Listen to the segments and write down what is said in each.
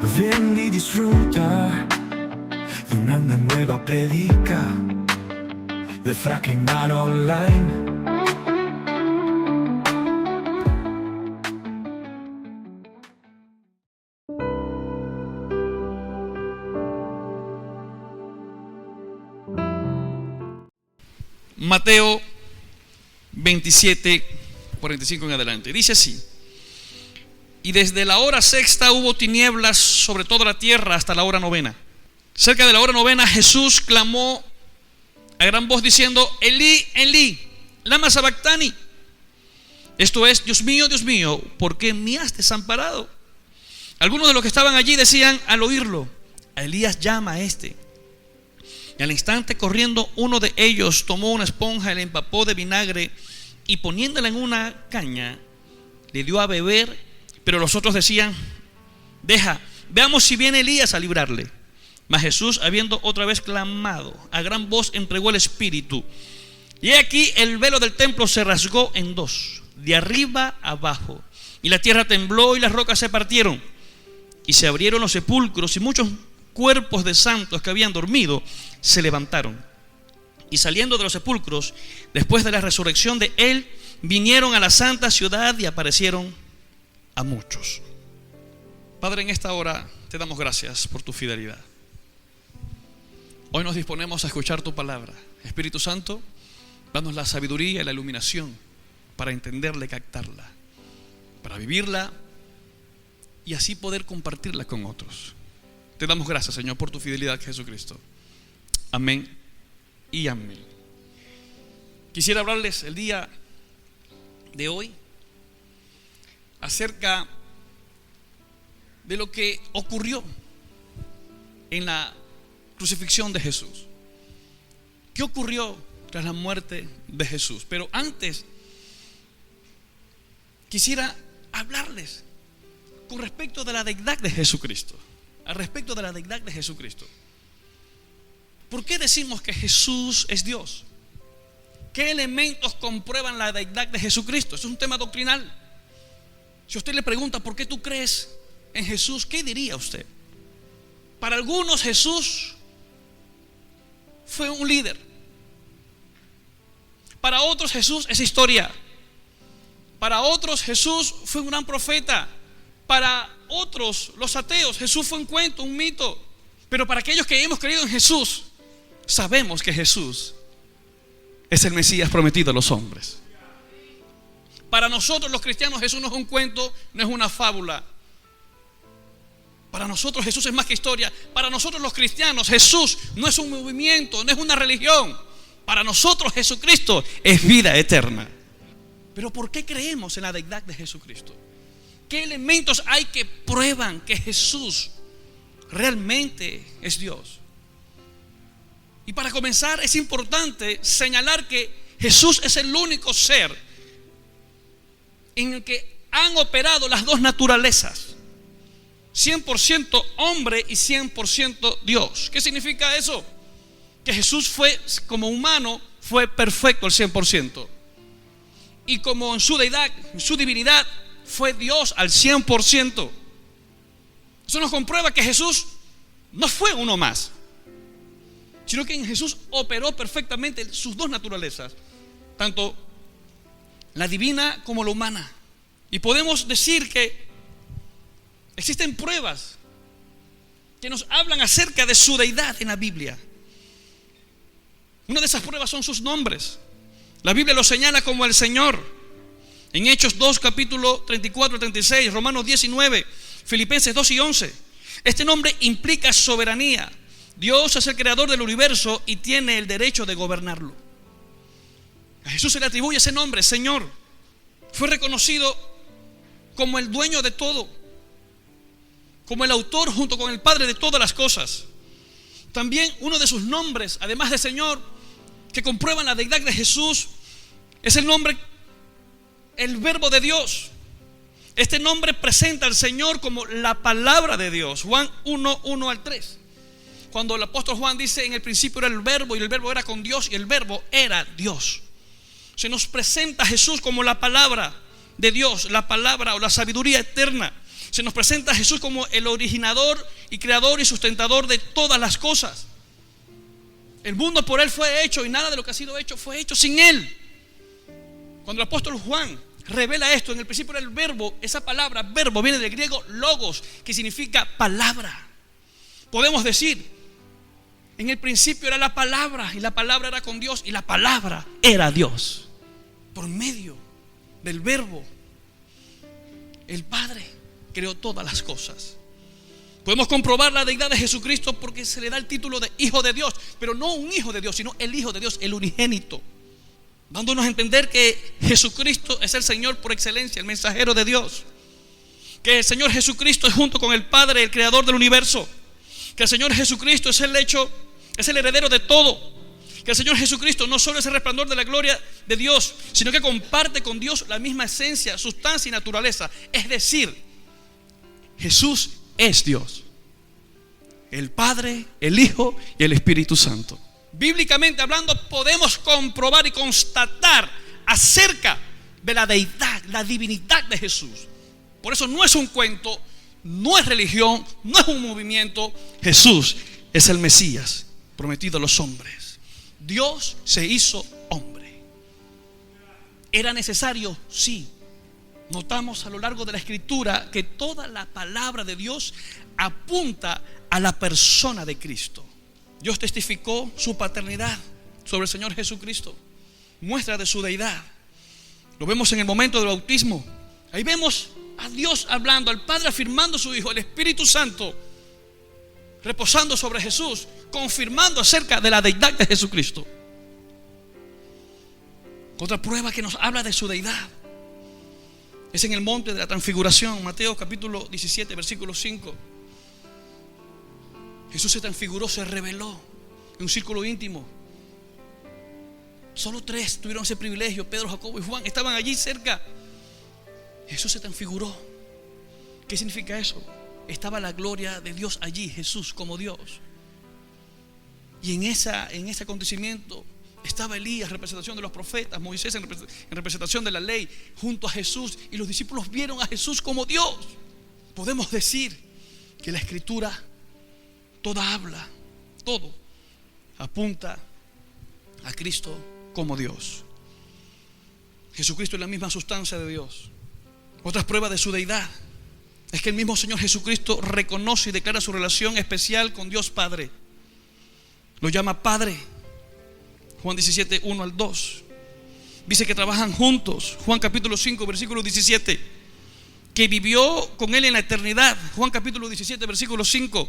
Ven y disfruta de una nueva predica de Fracking Man Online. Mateo 27, 45 en adelante. Dice así: y desde la hora sexta hubo tinieblas sobre toda la tierra hasta la hora novena. Cerca de la hora novena Jesús clamó a gran voz diciendo: Elí, Elí, lama sabactani. Esto es: Dios mío, ¿por qué me has desamparado? Algunos de los que estaban allí decían al oírlo: a Elías llama a este. Y al instante, corriendo, uno de ellos tomó una esponja y la empapó de vinagre y poniéndola en una caña le dio a beber. Pero los otros decían: deja, veamos si viene Elías a librarle. Mas Jesús, habiendo otra vez clamado a gran voz, entregó el espíritu. Y aquí el velo del templo se rasgó en dos, de arriba a abajo, y la tierra tembló y las rocas se partieron, y se abrieron los sepulcros, y muchos cuerpos de santos que habían dormido se levantaron. Y saliendo de los sepulcros, después de la resurrección de él, vinieron a la santa ciudad y aparecieron a muchos. Padre, en esta hora te damos gracias por tu fidelidad. Hoy nos disponemos a escuchar tu palabra. Espíritu Santo, danos la sabiduría y la iluminación para entenderla y captarla, para vivirla y así poder compartirla con otros. Te damos gracias, Señor, por tu fidelidad, Jesucristo. Amén y amén. Quisiera hablarles el día de hoy acerca de lo que ocurrió en la crucifixión de Jesús. ¿Qué ocurrió tras la muerte de Jesús? Pero antes quisiera hablarles con respecto de la deidad de Jesucristo. Al respecto de la deidad de Jesucristo. ¿Por qué decimos que Jesús es Dios? ¿Qué elementos comprueban la deidad de Jesucristo? Eso es un tema doctrinal. Si usted le pregunta ¿por qué tú crees en Jesús?, ¿qué diría usted? Para algunos Jesús fue un líder. Para otros Jesús es historia. Para otros Jesús fue un gran profeta. Para otros, los ateos, Jesús fue un cuento, un mito. Pero para aquellos que hemos creído en Jesús, sabemos que Jesús es el Mesías prometido a los hombres. Para nosotros los cristianos Jesús no es un cuento, no es una fábula. Para nosotros Jesús es más que historia. Para nosotros los cristianos Jesús no es un movimiento, no es una religión. Para nosotros Jesucristo es vida eterna. Pero ¿por qué creemos en la deidad de Jesucristo? ¿Qué elementos hay que prueban que Jesús realmente es Dios? Y para comenzar es importante señalar que Jesús es el único ser en el que han operado las dos naturalezas, 100% hombre y 100% Dios. ¿Qué significa eso? Que Jesús fue, como humano, fue perfecto al 100%. Y como en su deidad, en su divinidad, fue Dios al 100%. Eso nos comprueba que Jesús no fue uno más, sino que en Jesús operó perfectamente sus dos naturalezas, tanto la divina como la humana. Y podemos decir que existen pruebas que nos hablan acerca de su deidad en la Biblia. Una de esas pruebas son sus nombres. La Biblia lo señala como el Señor. En Hechos 2, capítulo 34 al 36, Romanos 19, Filipenses 2 y 11. Este nombre implica soberanía. Dios es el creador del universo y tiene el derecho de gobernarlo. A Jesús se le atribuye ese nombre, Señor. Fue reconocido como el dueño de todo, como el autor junto con el Padre de todas las cosas. También uno de sus nombres, además de Señor, que comprueban la deidad de Jesús, es el nombre, el Verbo de Dios. Este nombre presenta al Señor como la palabra de Dios. Juan 1, 1 al 3. Cuando el apóstol Juan dice: en el principio era el Verbo, y el Verbo era con Dios, y el Verbo era Dios. Se nos presenta a Jesús como la palabra de Dios, la palabra o la sabiduría eterna. Se nos presenta a Jesús como el originador y creador y sustentador de todas las cosas. El mundo por Él fue hecho y nada de lo que ha sido hecho fue hecho sin Él. Cuando el apóstol Juan revela esto, en el principio era el verbo. Esa palabra verbo viene del griego logos, que significa palabra. Podemos decir, en el principio era la palabra, y la palabra era con Dios, y la palabra era Dios. Por medio del verbo, el Padre creó todas las cosas. Podemos comprobar la deidad de Jesucristo porque se le da el título de Hijo de Dios, pero no un Hijo de Dios, sino el Hijo de Dios, el unigénito, dándonos a entender que Jesucristo es el Señor por excelencia, el mensajero de Dios. Que el Señor Jesucristo es junto con el Padre, el creador del universo. Que el Señor Jesucristo es el heredero de todo. Que el Señor Jesucristo no solo es el resplandor de la gloria de Dios, sino que comparte con Dios la misma esencia, sustancia y naturaleza. Es decir, Jesús es Dios, el Padre, el Hijo y el Espíritu Santo. Bíblicamente hablando, podemos comprobar y constatar acerca de la deidad, la divinidad de Jesús. Por eso no es un cuento, no es religión, no es un movimiento. Jesús es el Mesías prometido a los hombres. Dios se hizo hombre. ¿Era necesario? Sí. Notamos a lo largo de la Escritura que toda la palabra de Dios apunta a la persona de Cristo. Dios testificó su paternidad sobre el Señor Jesucristo, muestra de su deidad. Lo vemos en el momento del bautismo. Ahí vemos a Dios hablando, al Padre afirmando a su Hijo, el Espíritu Santo reposando sobre Jesús, confirmando acerca de la deidad de Jesucristo. Otra prueba que nos habla de su deidad es en el monte de la transfiguración, Mateo capítulo 17, versículo 5. Jesús se transfiguró, se reveló en un círculo íntimo. Solo 3 tuvieron ese privilegio: Pedro, Jacobo y Juan. Estaban allí cerca. Jesús se transfiguró. ¿Qué significa eso? Estaba la gloria de Dios allí, Jesús como Dios. Y en ese acontecimiento estaba Elías, representación de los profetas, Moisés en representación de la ley, junto a Jesús, y los discípulos vieron a Jesús como Dios. Podemos decir que la Escritura toda habla, todo apunta a Cristo como Dios. Jesucristo es la misma sustancia de Dios. Otras pruebas de su deidad es que el mismo Señor Jesucristo reconoce y declara su relación especial con Dios Padre. Lo llama Padre. Juan 17, 1 al 2. Dice que trabajan juntos. Juan capítulo 5, versículo 17. Que vivió con Él en la eternidad. Juan capítulo 17, versículo 5.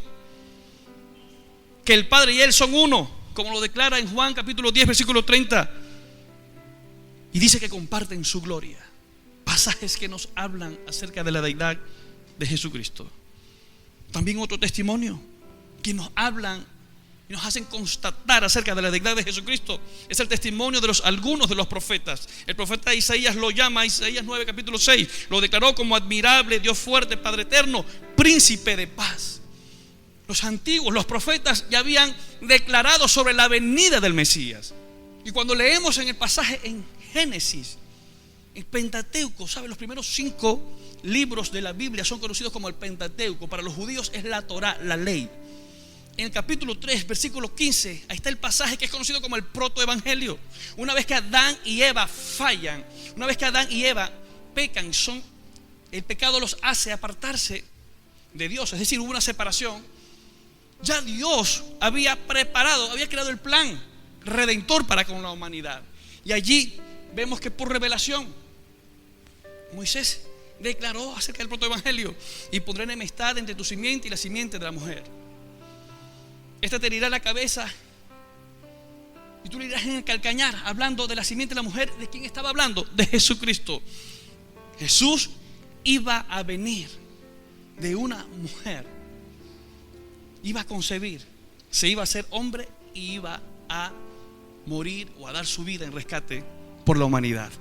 Que el Padre y Él son uno, como lo declara en Juan capítulo 10, versículo 30. Y dice que comparten su gloria. Pasajes que nos hablan acerca de la deidad de Jesucristo. También otro testimonio que nos hablan y nos hacen constatar acerca de la deidad de Jesucristo es el testimonio de algunos de los profetas. El profeta Isaías lo llama, Isaías 9 capítulo 6, lo declaró como admirable, Dios fuerte, Padre eterno, príncipe de paz. Los antiguos, los profetas ya habían declarado sobre la venida del Mesías. Y cuando leemos en el pasaje en Génesis, el Pentateuco, ¿sabe? Los primeros 5 libros de la Biblia son conocidos como el Pentateuco. Para los judíos es la Torá, la ley. En el capítulo 3, versículo 15, ahí está el pasaje que es conocido como el protoevangelio. Una vez que Adán y Eva fallan, una vez que Adán y Eva pecan, el pecado los hace apartarse de Dios, es decir, hubo una separación. Ya Dios había preparado, había creado el plan redentor para con la humanidad. Y allí vemos que por revelación Moisés declaró acerca del protoevangelio: y pondré enemistad entre tu simiente y la simiente de la mujer. Esta te herirá la cabeza y tú le irás en el calcañar. Hablando de la simiente de la mujer, ¿de quién estaba hablando? De Jesucristo. Jesús iba a venir de una mujer, iba a concebir, se iba a ser hombre y iba a morir o a dar su vida en rescate por la humanidad.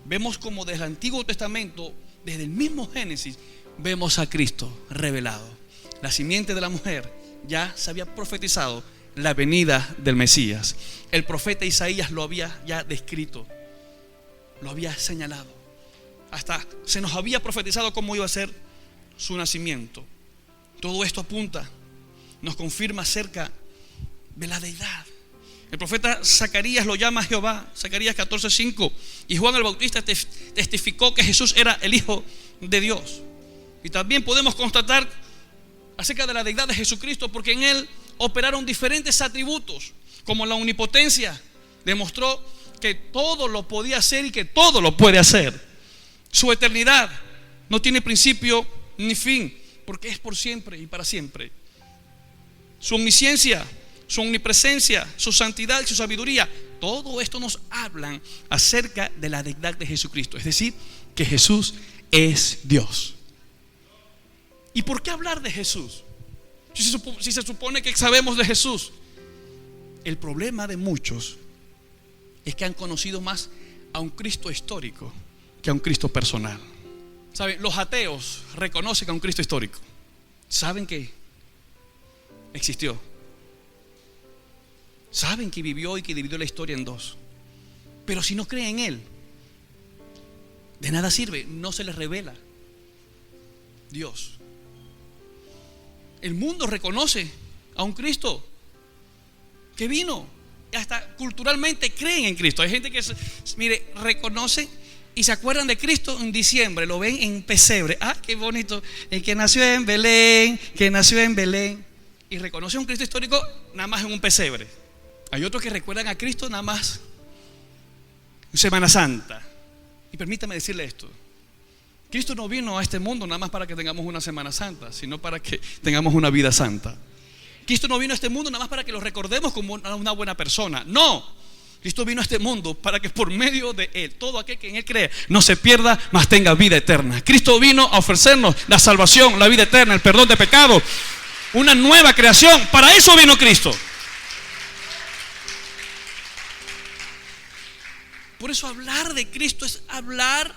Vemos como desde el Antiguo Testamento, desde el mismo Génesis, vemos a Cristo revelado. La simiente de la mujer, ya se había profetizado la venida del Mesías. El profeta Isaías lo había ya descrito, lo había señalado. Hasta se nos había profetizado cómo iba a ser su nacimiento. Todo esto apunta, nos confirma acerca de la deidad. El profeta Zacarías lo llama Jehová, Zacarías 14:5, y Juan el Bautista testificó que Jesús era el Hijo de Dios. Y también podemos constatar acerca de la deidad de Jesucristo, porque en Él operaron diferentes atributos, como la omnipotencia. Demostró que todo lo podía hacer y que todo lo puede hacer. Su eternidad no tiene principio ni fin, porque es por siempre y para siempre. Su omnisciencia, su omnipresencia, su santidad y su sabiduría, todo esto nos hablan acerca de la deidad de Jesucristo. Es decir, que Jesús es Dios. ¿Y por qué hablar de Jesús? Si se supone que sabemos de Jesús. El problema de muchos es que han conocido más a un Cristo histórico que a un Cristo personal. ¿Saben? Los ateos reconocen a un Cristo histórico. Saben que existió. Saben que vivió y que dividió la historia en dos. Pero si no creen en Él, de nada sirve, no se les revela Dios. El mundo reconoce a un Cristo que vino, hasta culturalmente creen en Cristo. Hay gente que, mire, reconoce y se acuerdan de Cristo en diciembre, lo ven en pesebre. Ah, qué bonito, el que nació en Belén, que nació en Belén. Y reconoce a un Cristo histórico nada más en un pesebre. Hay otros que recuerdan a Cristo nada más en Semana Santa. Y permítame decirle esto: Cristo no vino a este mundo nada más para que tengamos una Semana Santa, sino para que tengamos una vida santa. Cristo no vino a este mundo nada más para que lo recordemos como una buena persona. No, Cristo vino a este mundo para que por medio de Él, todo aquel que en Él cree no se pierda, mas tenga vida eterna. Cristo vino a ofrecernos la salvación, la vida eterna, el perdón de pecados, una nueva creación. Para eso vino Cristo. Por eso hablar de Cristo es hablar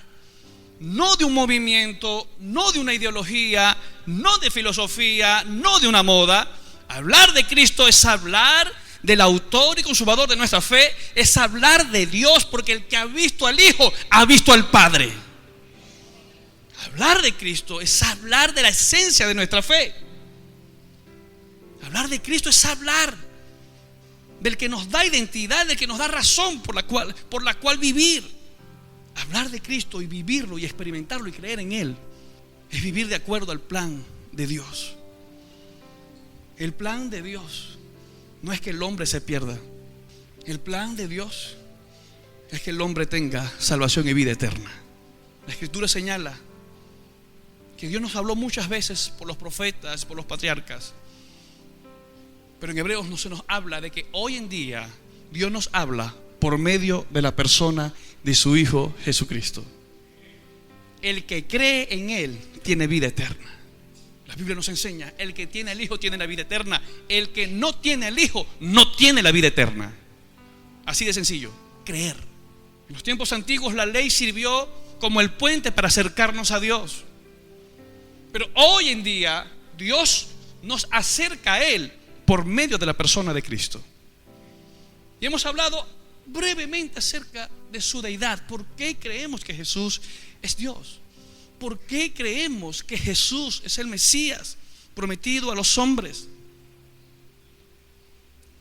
no de un movimiento, no de una ideología, no de filosofía, no de una moda. Hablar de Cristo es hablar del autor y consumador de nuestra fe, es hablar de Dios, porque el que ha visto al Hijo ha visto al Padre. Hablar de Cristo es hablar de la esencia de nuestra fe. Hablar de Cristo es hablar del que nos da identidad, del que nos da razón por la cual vivir. Hablar de Cristo y vivirlo y experimentarlo y creer en Él es vivir de acuerdo al plan de Dios. El plan de Dios no es que el hombre se pierda. El plan de Dios es que el hombre tenga salvación y vida eterna. La Escritura señala que Dios nos habló muchas veces por los profetas, por los patriarcas, pero en Hebreos no se nos habla de que hoy en día Dios nos habla por medio de la persona de su Hijo Jesucristo. El que cree en Él tiene vida eterna. La Biblia nos enseña: el que tiene al Hijo tiene la vida eterna. El que no tiene al Hijo no tiene la vida eterna. Así de sencillo, creer. En los tiempos antiguos la ley sirvió como el puente para acercarnos a Dios. Pero hoy en día Dios nos acerca a Él por medio de la persona de Cristo. Y hemos hablado brevemente acerca de su deidad. ¿Por qué creemos que Jesús es Dios? ¿Por qué creemos que Jesús es el Mesías prometido a los hombres?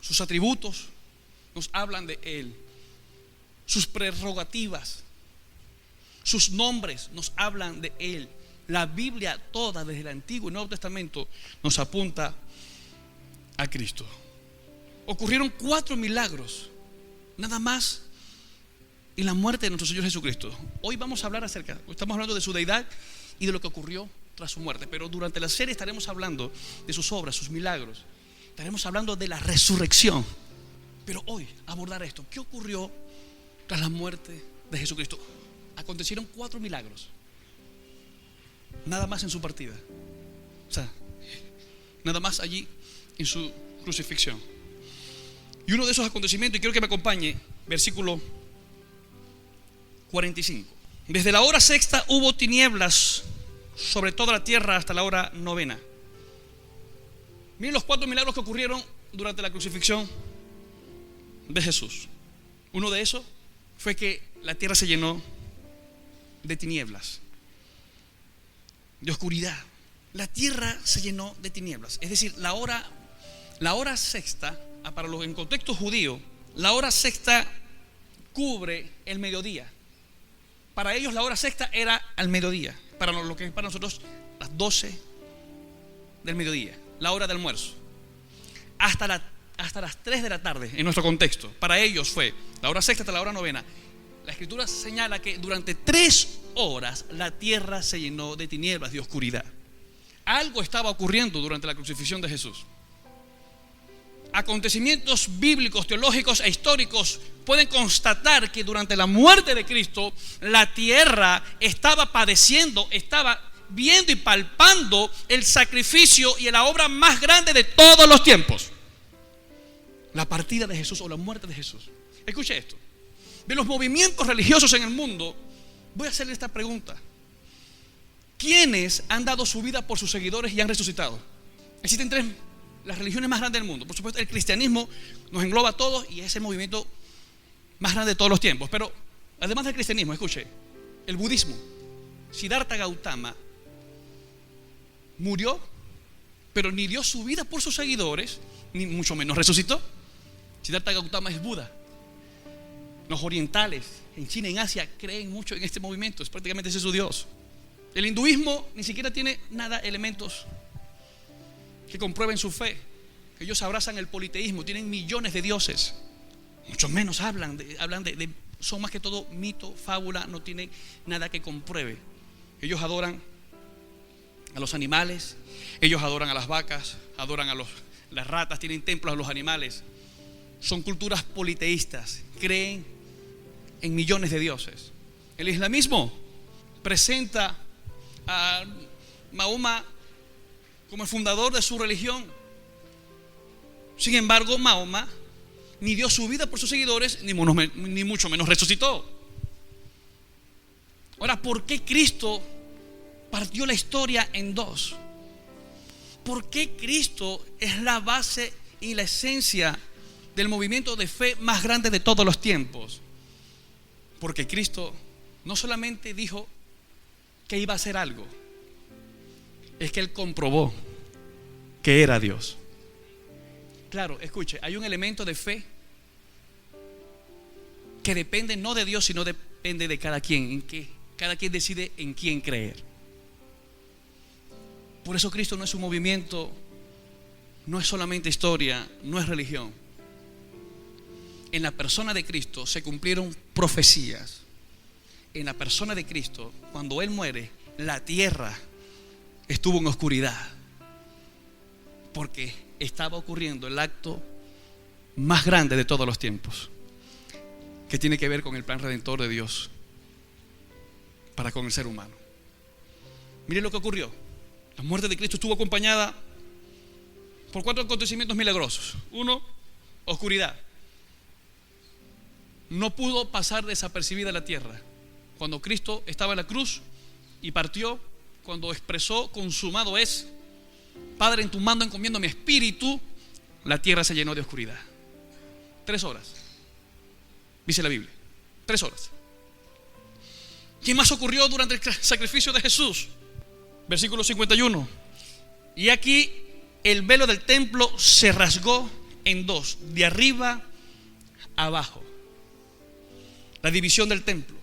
Sus atributos nos hablan de Él. Sus prerrogativas, sus nombres nos hablan de Él. La Biblia toda, desde el Antiguo y Nuevo Testamento, nos apunta a Cristo. Ocurrieron 4 milagros nada más en la muerte de nuestro Señor Jesucristo. Hoy vamos a hablar estamos hablando de su deidad y de lo que ocurrió tras su muerte, pero durante la serie estaremos hablando de sus obras, sus milagros. Estaremos hablando de la resurrección. Pero hoy abordar esto: ¿qué ocurrió tras la muerte de Jesucristo? Acontecieron 4 milagros nada más en su partida, o sea, nada más allí en su crucifixión. Y uno de esos acontecimientos, y quiero que me acompañe, versículo 45. Desde la hora sexta hubo tinieblas sobre toda la tierra hasta la hora novena. Miren los 4 milagros que ocurrieron durante la crucifixión de Jesús. Uno de esos fue que la tierra se llenó de tinieblas, de oscuridad. la tierra se llenó de tinieblas. Es decir, la hora sexta, en contexto judío, la hora sexta cubre el mediodía. Para ellos la hora sexta era al mediodía. Para lo que es para nosotros las 12 del mediodía, la hora de almuerzo. Hasta las 3 de la tarde en nuestro contexto. Para ellos fue la hora sexta hasta la hora novena. La escritura señala que durante 3 horas la tierra se llenó de tinieblas, de oscuridad. Algo estaba ocurriendo durante la crucifixión de Jesús. Acontecimientos bíblicos, teológicos e históricos pueden constatar que durante la muerte de Cristo la tierra estaba padeciendo, estaba viendo y palpando el sacrificio y la obra más grande de todos los tiempos: la partida de Jesús o la muerte de Jesús. Escuche esto: de los movimientos religiosos en el mundo, voy a hacerle esta pregunta: ¿quiénes han dado su vida por sus seguidores y han resucitado? Existen 3, las religiones más grandes del mundo. Por supuesto, el cristianismo nos engloba a todos y es el movimiento más grande de todos los tiempos. Pero además del cristianismo, escuche, el budismo. Siddhartha Gautama murió, pero ni dio su vida por sus seguidores, ni mucho menos resucitó. Siddhartha Gautama es Buda. Los orientales en China, en Asia, creen mucho en este movimiento. Es prácticamente ese su Dios. El hinduismo ni siquiera tiene nada elementos que comprueben su fe. Ellos abrazan el politeísmo, tienen millones de dioses. Mucho menos hablan de son más que todo mito, fábula, no tienen nada que compruebe. Ellos adoran a los animales, ellos adoran a las vacas, adoran a las ratas, tienen templos a los animales. Son culturas politeístas, creen en millones de dioses. El islamismo presenta a Mahoma como el fundador de su religión. Sin embargo, Mahoma ni dio su vida por sus seguidores, ni mucho menos resucitó. Ahora, ¿por qué Cristo partió la historia en 2? ¿Por qué Cristo es la base y la esencia del movimiento de fe más grande de todos los tiempos? Porque Cristo no solamente dijo que iba a hacer algo, es que Él comprobó que era Dios. Claro, escuche, hay un elemento de fe que depende no de Dios, sino depende de cada quien, en que cada quien decide en quién creer. Por eso Cristo no es un movimiento, no es solamente historia, no es religión. En la persona de Cristo se cumplieron profecías. En la persona de Cristo, cuando Él muere, la tierra estuvo en oscuridad, porque estaba ocurriendo el acto más grande de todos los tiempos, que tiene que ver con el plan redentor de Dios para con el ser humano. Mire lo que ocurrió. La muerte de Cristo estuvo acompañada por 4 acontecimientos milagrosos. 1, oscuridad. No pudo pasar desapercibida la tierra. Cuando Cristo estaba en la cruz y partió, cuando expresó consumado es, Padre, en tu mano encomiendo mi espíritu, la tierra se llenó de oscuridad. 3 horas, dice la Biblia. 3 horas. ¿Qué más ocurrió durante el sacrificio de Jesús? Versículo 51. Y aquí el velo del templo se rasgó en 2, de arriba a abajo. La división del templo.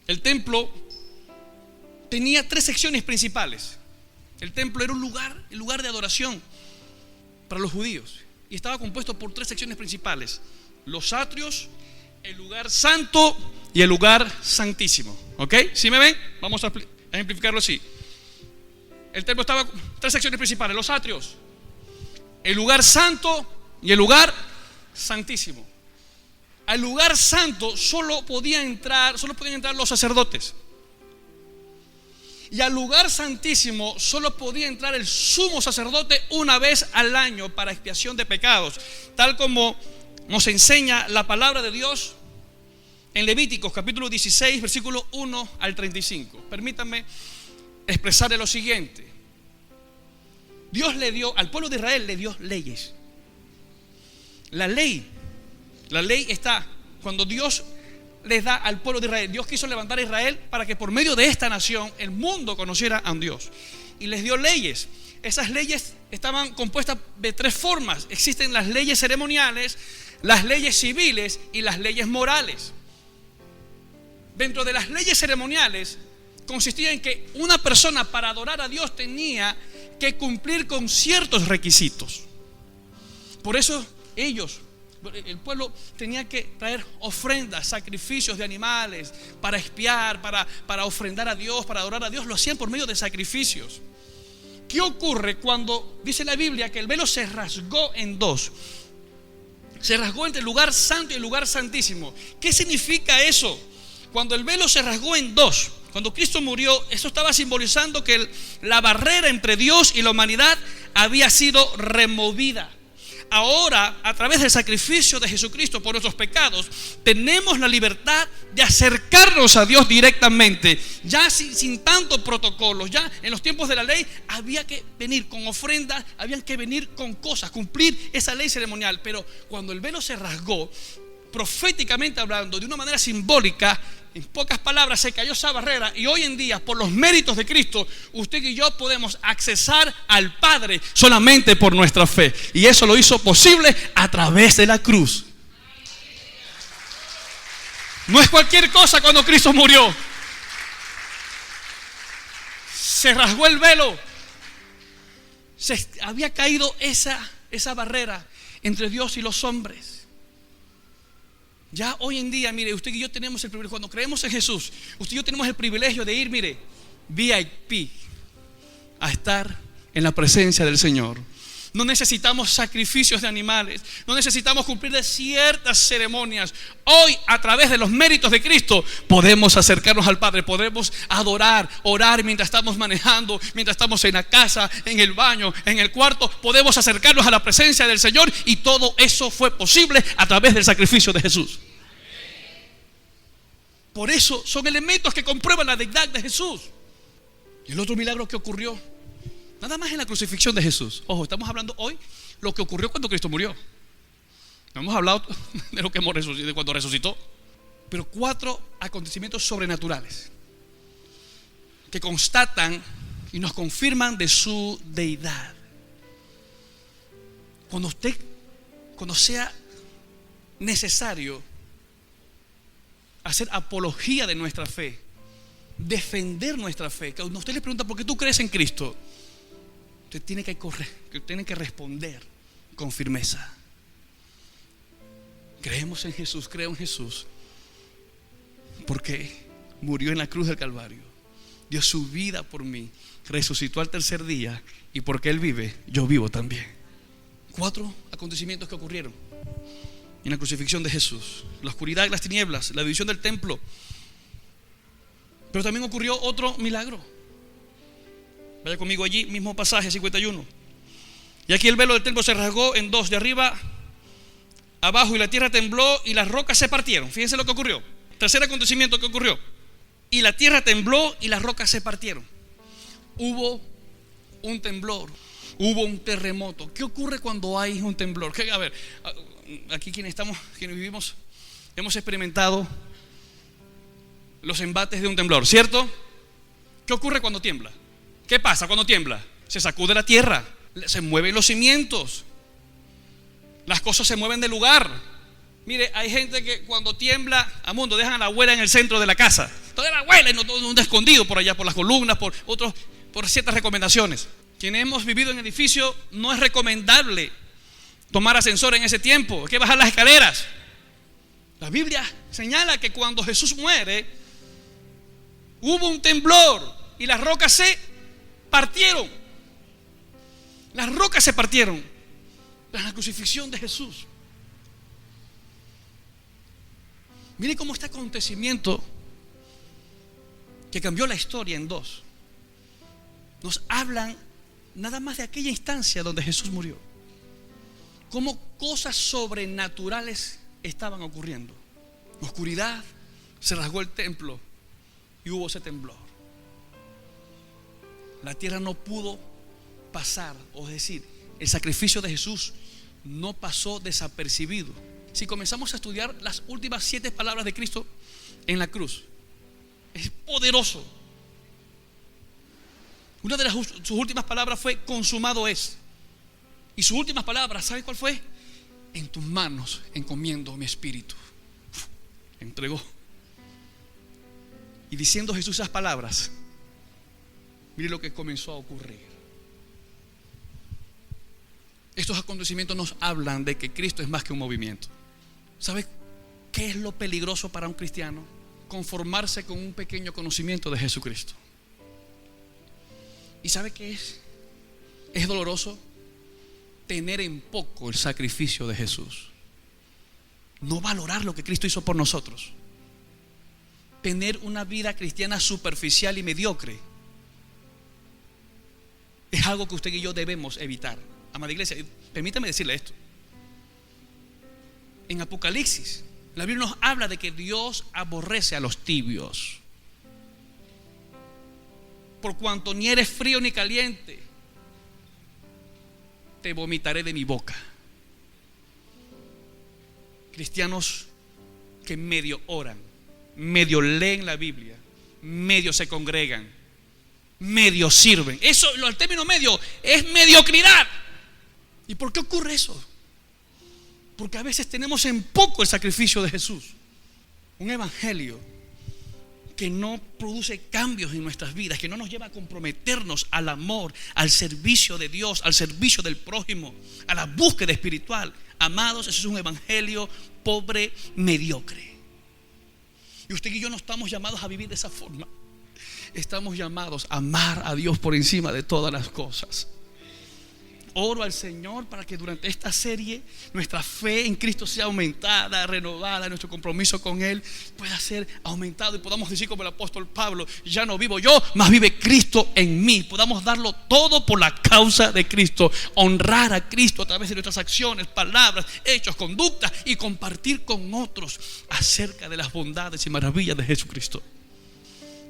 El templo tenía 3 secciones principales. El templo era el lugar de adoración para los judíos, y estaba compuesto por 3 secciones principales: los atrios, el lugar santo y el lugar santísimo. ¿Ok? ¿Sí me ven? Vamos a ejemplificarlo así. El templo estaba 3 secciones principales: los atrios, el lugar santo y el lugar santísimo. Al lugar santo solo podían entrar los sacerdotes. Y al lugar santísimo solo podía entrar el sumo sacerdote una vez al año para expiación de pecados, tal como nos enseña la palabra de Dios en Levíticos capítulo 16, versículo 1 al 35. Permítanme expresarle lo siguiente. Dios le dio, al pueblo de Israel le dio leyes. La ley está cuando Dios les da al pueblo de Israel. Dios quiso levantar a Israel para que por medio de esta nación el mundo conociera a un Dios. y les dio leyes. Esas leyes estaban compuestas de tres formas. Existen las leyes ceremoniales, las leyes civiles y las leyes morales. Dentro de las leyes ceremoniales consistía en que una persona para adorar a Dios tenía que cumplir con ciertos requisitos. Por eso el pueblo tenía que traer ofrendas, sacrificios de animales para expiar, para ofrendar a Dios, para adorar a Dios. Lo hacían por medio de sacrificios. ¿Qué ocurre cuando dice la Biblia que el velo se rasgó en dos? Se rasgó entre el lugar santo y el lugar santísimo. ¿Qué significa eso? Cuando el velo se rasgó en dos, cuando Cristo murió, eso estaba simbolizando que la barrera entre Dios y la humanidad había sido removida. Ahora, a través del sacrificio de Jesucristo por nuestros pecados, tenemos la libertad de acercarnos a Dios directamente, ya sin tanto protocolos. Ya en los tiempos de la ley había que venir con ofrendas, habían que venir con cosas, cumplir esa ley ceremonial. Pero cuando el velo se rasgó, proféticamente hablando, de una manera simbólica, en pocas palabras, se cayó esa barrera. Y hoy en día, por los méritos de Cristo, usted y yo podemos accesar al Padre solamente por nuestra fe. Y eso lo hizo posible a través de la cruz. No es cualquier cosa cuando Cristo murió. Se rasgó el velo. Se había caído esa barrera entre Dios y los hombres. Ya hoy en día, mire, usted y yo tenemos el privilegio, cuando creemos en Jesús, usted y yo tenemos el privilegio de ir, mire, VIP, a estar en la presencia del Señor. No necesitamos sacrificios de animales, no necesitamos cumplir de ciertas ceremonias. Hoy, a través de los méritos de Cristo, podemos acercarnos al Padre, podemos adorar, orar mientras estamos manejando, mientras estamos en la casa, en el baño, en el cuarto. Podemos acercarnos a la presencia del Señor, y todo eso fue posible a través del sacrificio de Jesús. Por eso son elementos que comprueban la deidad de Jesús. Y el otro milagro que ocurrió, nada más en la crucifixión de Jesús. Ojo, estamos hablando hoy lo que ocurrió cuando Cristo murió. No hemos hablado de lo que hemos resucitado, de cuando resucitó. Pero 4 acontecimientos sobrenaturales que constatan y nos confirman de su deidad. Cuando sea necesario hacer apología de nuestra fe, defender nuestra fe, que usted le pregunta ¿por qué tú crees en Cristo? Usted tiene que responder con firmeza. Creemos en Jesús, creo en Jesús, porque murió en la cruz del Calvario, dio su vida por mí, resucitó al tercer día, y porque Él vive, yo vivo también. 4 acontecimientos que ocurrieron en la crucifixión de Jesús: la oscuridad y las tinieblas, la división del templo. Pero también ocurrió otro milagro. Vaya conmigo allí, mismo pasaje 51. Y aquí el velo del templo se rasgó en dos, de arriba abajo, y la tierra tembló y las rocas se partieron. Fíjense lo que ocurrió. Tercer acontecimiento que ocurrió: y la tierra tembló y las rocas se partieron. Hubo un temblor, hubo un terremoto. ¿Qué ocurre cuando hay un temblor? A ver, aquí quienes vivimos, hemos experimentado los embates de un temblor, ¿cierto? ¿Qué ocurre cuando tiembla? ¿Qué pasa cuando tiembla? Se sacude la tierra, se mueven los cimientos, las cosas se mueven de lugar. Mire, hay gente que cuando tiembla, a mundo, dejan a la abuela en el centro de la casa. Toda la abuela y no todo un escondido por allá, por las columnas, por ciertas recomendaciones. Quienes hemos vivido en edificio, no es recomendable tomar ascensor en ese tiempo, hay que bajar las escaleras. La Biblia señala que cuando Jesús muere, hubo un temblor y las rocas se partieron. Las rocas se partieron tras la crucifixión de Jesús. Mire cómo este acontecimiento que cambió la historia en dos nos hablan nada más de aquella instancia donde Jesús murió. Cómo cosas sobrenaturales estaban ocurriendo. Oscuridad, se rasgó el templo y hubo ese temblor. La tierra no pudo pasar, o es decir, el sacrificio de Jesús no pasó desapercibido. Si comenzamos a estudiar las últimas 7 palabras de Cristo en la cruz, es poderoso. Una de sus últimas palabras fue: consumado es. Y sus últimas palabras, ¿sabe cuál fue? En tus manos encomiendo mi espíritu. Entregó. Y diciendo Jesús esas palabras, mire lo que comenzó a ocurrir. Estos acontecimientos nos hablan de que Cristo es más que un movimiento. ¿Sabe qué es lo peligroso para un cristiano? Conformarse con un pequeño conocimiento de Jesucristo. ¿Y sabe qué es? Es doloroso tener en poco el sacrificio de Jesús. No valorar lo que Cristo hizo por nosotros. Tener una vida cristiana superficial y mediocre es algo que usted y yo debemos evitar. Amada iglesia, permítame decirle esto. En Apocalipsis, la Biblia nos habla de que Dios aborrece a los tibios. Por cuanto ni eres frío ni caliente, te vomitaré de mi boca. Cristianos que medio oran, medio leen la Biblia, medio se congregan, medio sirven. Eso, el término medio es mediocridad. ¿Y por qué ocurre eso? Porque a veces tenemos en poco el sacrificio de Jesús. Un evangelio que no produce cambios en nuestras vidas, que no nos lleva a comprometernos al amor, al servicio de Dios, al servicio del prójimo, a la búsqueda espiritual. Amados, eso es un evangelio pobre, mediocre. Y usted y yo no estamos llamados a vivir de esa forma. Estamos llamados a amar a Dios por encima de todas las cosas. Oro al Señor para que durante esta serie nuestra fe en Cristo sea aumentada, renovada, nuestro compromiso con Él pueda ser aumentado y podamos decir como el apóstol Pablo: ya no vivo yo, mas vive Cristo en mí. Podamos darlo todo por la causa de Cristo, honrar a Cristo a través de nuestras acciones, palabras, hechos, conductas, y compartir con otros acerca de las bondades y maravillas de Jesucristo.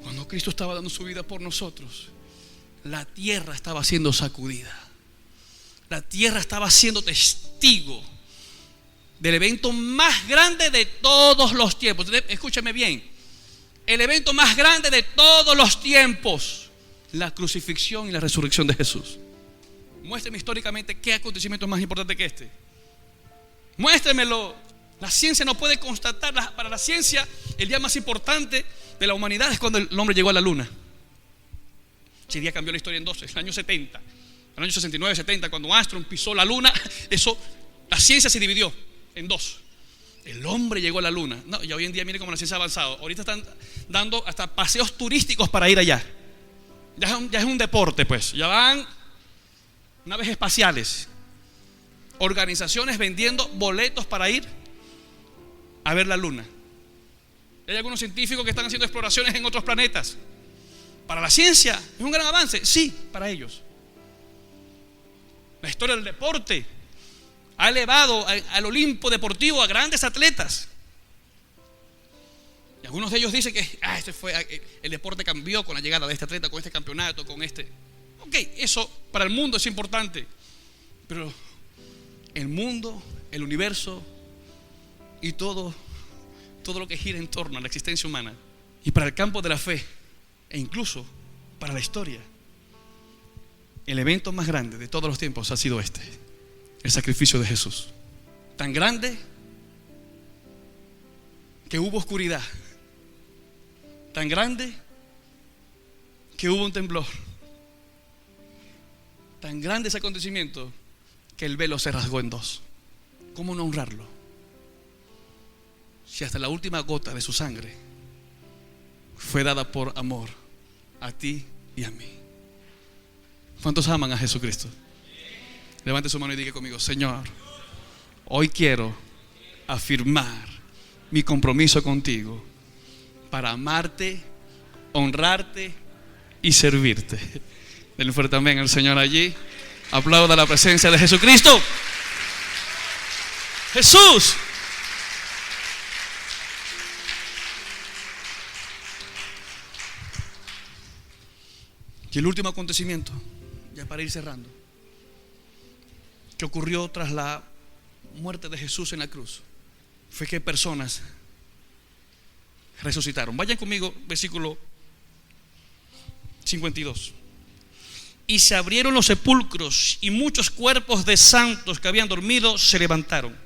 Cuando Cristo estaba dando su vida por nosotros, la tierra estaba siendo sacudida. La tierra estaba siendo testigo del evento más grande de todos los tiempos. Escúchame bien: el evento más grande de todos los tiempos, la crucifixión y la resurrección de Jesús. Muéstreme históricamente qué acontecimiento es más importante que este. Muéstremelo. La ciencia no puede constatar. Para la ciencia, el día más importante de la humanidad es cuando el hombre llegó a la luna. Ese día cambió la historia en dos. En el año 70, en el año 69, 70, cuando Armstrong pisó la luna, la ciencia se dividió en dos. El hombre llegó a la luna. No, y hoy en día mire cómo la ciencia ha avanzado. Ahorita están dando hasta paseos turísticos para ir allá. Ya es un deporte, pues. Ya van naves espaciales, organizaciones vendiendo boletos para ir a ver la luna. Hay algunos científicos que están haciendo exploraciones en otros planetas. Para la ciencia es un gran avance, sí, para ellos. La historia del deporte ha elevado al Olimpo deportivo a grandes atletas. Y algunos de ellos dicen que el deporte cambió con la llegada de este atleta, con este campeonato, con este. Ok, eso para el mundo es importante. Pero el mundo, el universo y todo lo que gira en torno a la existencia humana, y para el campo de la fe, e incluso para la historia, el evento más grande de todos los tiempos ha sido el sacrificio de Jesús. Tan grande que hubo oscuridad, tan grande que hubo un temblor, tan grande ese acontecimiento que el velo se rasgó en dos. ¿Cómo no honrarlo? Si hasta la última gota de su sangre fue dada por amor a ti y a mí. ¿Cuántos aman a Jesucristo? Levante su mano y diga conmigo: Señor, hoy quiero afirmar mi compromiso contigo para amarte, honrarte y servirte. Denle fuerte amén al Señor allí. Aplauda la presencia de Jesucristo. Jesús. Y el último acontecimiento, ya para ir cerrando, que ocurrió tras la muerte de Jesús en la cruz, fue que personas resucitaron. Vayan conmigo, versículo 52. y se abrieron los sepulcros, y muchos cuerpos de santos que habían dormido se levantaron.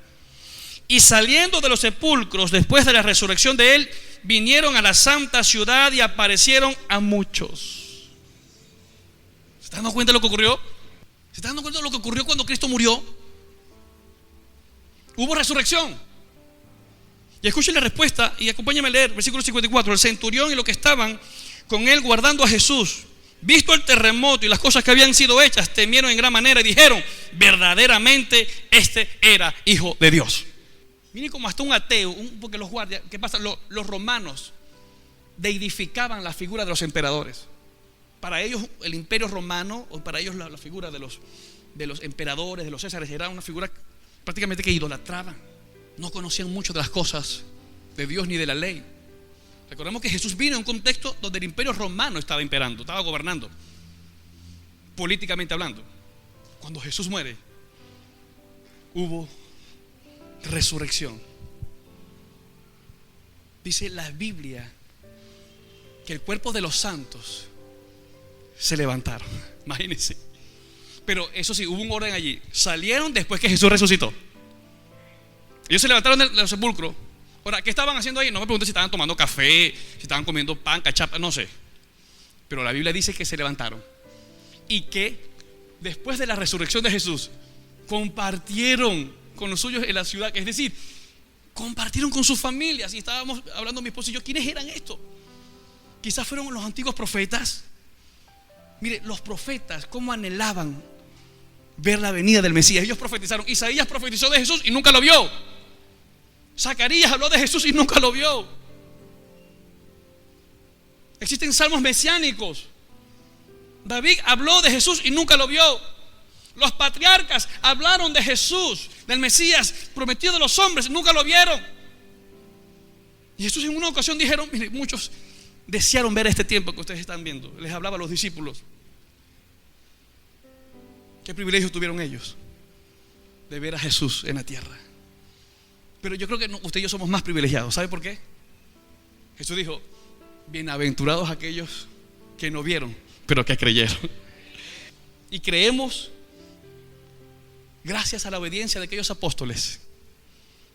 Y saliendo de los sepulcros, después de la resurrección de él, vinieron a la santa ciudad y aparecieron a muchos. ¿Se están dando cuenta de lo que ocurrió? ¿Se están dando cuenta de lo que ocurrió cuando Cristo murió? Hubo resurrección. Y escuchen la respuesta y acompáñame a leer versículo 54. El centurión y los que estaban con él guardando a Jesús, visto el terremoto y las cosas que habían sido hechas, temieron en gran manera y dijeron: verdaderamente este era hijo de Dios. Miren como hasta un ateo, porque los guardias, ¿qué pasa? Los romanos deidificaban la figura de los emperadores. Para ellos el imperio romano, o para ellos la figura de los emperadores, de los césares, era una figura prácticamente que idolatraban. No conocían mucho de las cosas de Dios ni de la ley. Recordemos que Jesús vino en un contexto donde el imperio romano estaba imperando, estaba gobernando, políticamente hablando. Cuando Jesús muere, hubo resurrección. Dice la Biblia que el cuerpo de los santos se levantaron. Imagínense. Pero eso sí, hubo un orden allí. Salieron después que Jesús resucitó. Ellos se levantaron de los sepulcros. Ahora, ¿qué estaban haciendo ahí? No me pregunté si estaban tomando café, si estaban comiendo pan, cachapa, no sé. Pero la Biblia dice que se levantaron y que después de la resurrección de Jesús compartieron con los suyos en la ciudad. Es decir, compartieron con sus familias. Y estábamos hablando mi esposo y yo, ¿quiénes eran estos? Quizás fueron los antiguos profetas. Mire, los profetas, cómo anhelaban ver la venida del Mesías. Ellos profetizaron. Isaías profetizó de Jesús y nunca lo vio. Zacarías habló de Jesús y nunca lo vio. Existen salmos mesiánicos. David habló de Jesús y nunca lo vio. Los patriarcas hablaron de Jesús, del Mesías prometido de los hombres, nunca lo vieron. Y Jesús en una ocasión dijeron: mire, muchos desearon ver este tiempo que ustedes están viendo. Les hablaba a los discípulos. ¿Qué privilegio tuvieron ellos de ver a Jesús en la tierra? Pero yo creo que usted y yo somos más privilegiados. ¿Sabe por qué? Jesús dijo: bienaventurados aquellos que no vieron, pero que creyeron. Y creemos gracias a la obediencia de aquellos apóstoles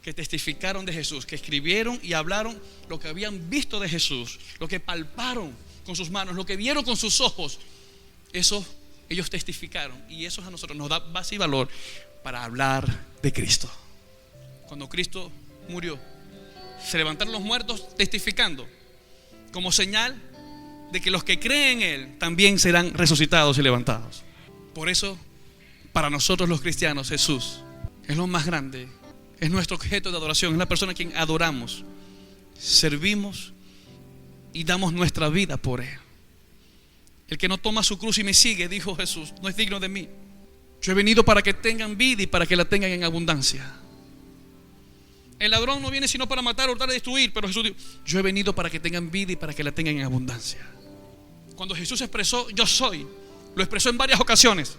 que testificaron de Jesús, que escribieron y hablaron lo que habían visto de Jesús, lo que palparon con sus manos, lo que vieron con sus ojos. Eso ellos testificaron, y eso a nosotros nos da base y valor para hablar de Cristo. Cuando Cristo murió, se levantaron los muertos testificando, como señal de que los que creen en Él también serán resucitados y levantados. Por eso, para nosotros los cristianos, Jesús es lo más grande, es nuestro objeto de adoración, es la persona a quien adoramos, servimos y damos nuestra vida por Él. El que no toma su cruz y me sigue, dijo Jesús, no es digno de mí. Yo he venido para que tengan vida y para que la tengan en abundancia. El ladrón no viene sino para matar, hurtar y destruir, pero Jesús dijo: yo he venido para que tengan vida y para que la tengan en abundancia. Cuando Jesús expresó yo soy, lo expresó en varias ocasiones.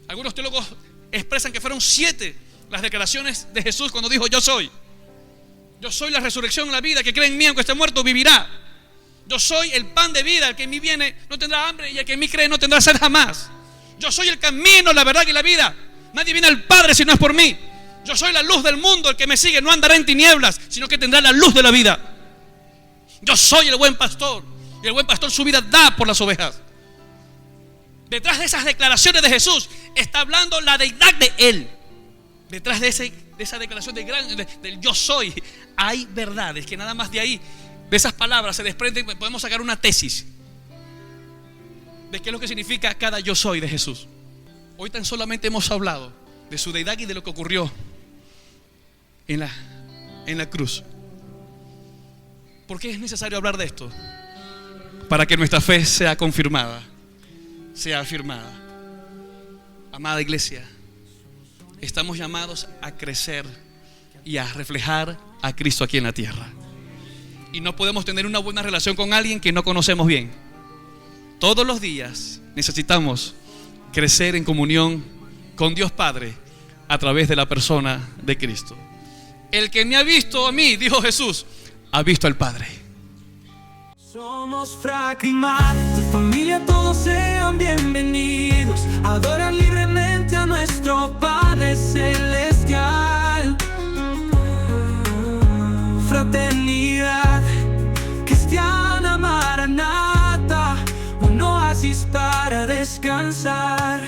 Algunos teólogos expresan que fueron 7 las declaraciones de Jesús cuando dijo yo soy. Yo soy la resurrección y la vida, que cree en mí aunque esté muerto vivirá. Yo soy el pan de vida, el que en mí viene no tendrá hambre y el que en mí cree no tendrá sed jamás. Yo soy el camino, la verdad y la vida. Nadie viene al Padre si no es por mí. Yo soy la luz del mundo, el que me sigue no andará en tinieblas, sino que tendrá la luz de la vida. Yo soy el buen pastor, y el buen pastor su vida da por las ovejas. Detrás de esas declaraciones de Jesús está hablando la deidad de Él. Detrás de esa declaración del yo soy, hay verdades que nada más de ahí, de esas palabras se desprenden. Podemos sacar una tesis de qué es lo que significa cada yo soy de Jesús. Hoy tan solamente hemos hablado de su deidad y de lo que ocurrió en la cruz. ¿Por qué es necesario hablar de esto? Para que nuestra fe sea confirmada, sea afirmada. Amada iglesia, estamos llamados a crecer y a reflejar a Cristo aquí en la tierra. Y no podemos tener una buena relación con alguien que no conocemos bien. Todos los días necesitamos crecer en comunión con Dios Padre a través de la persona de Cristo. El que me ha visto a mí, dijo Jesús, ha visto al Padre. Somos Fracking-Mat, tu familia todos sean bienvenidos. Adorar libremente a nuestro Padre Celestial. Fraternidad cristiana maranata, un oasis para descansar.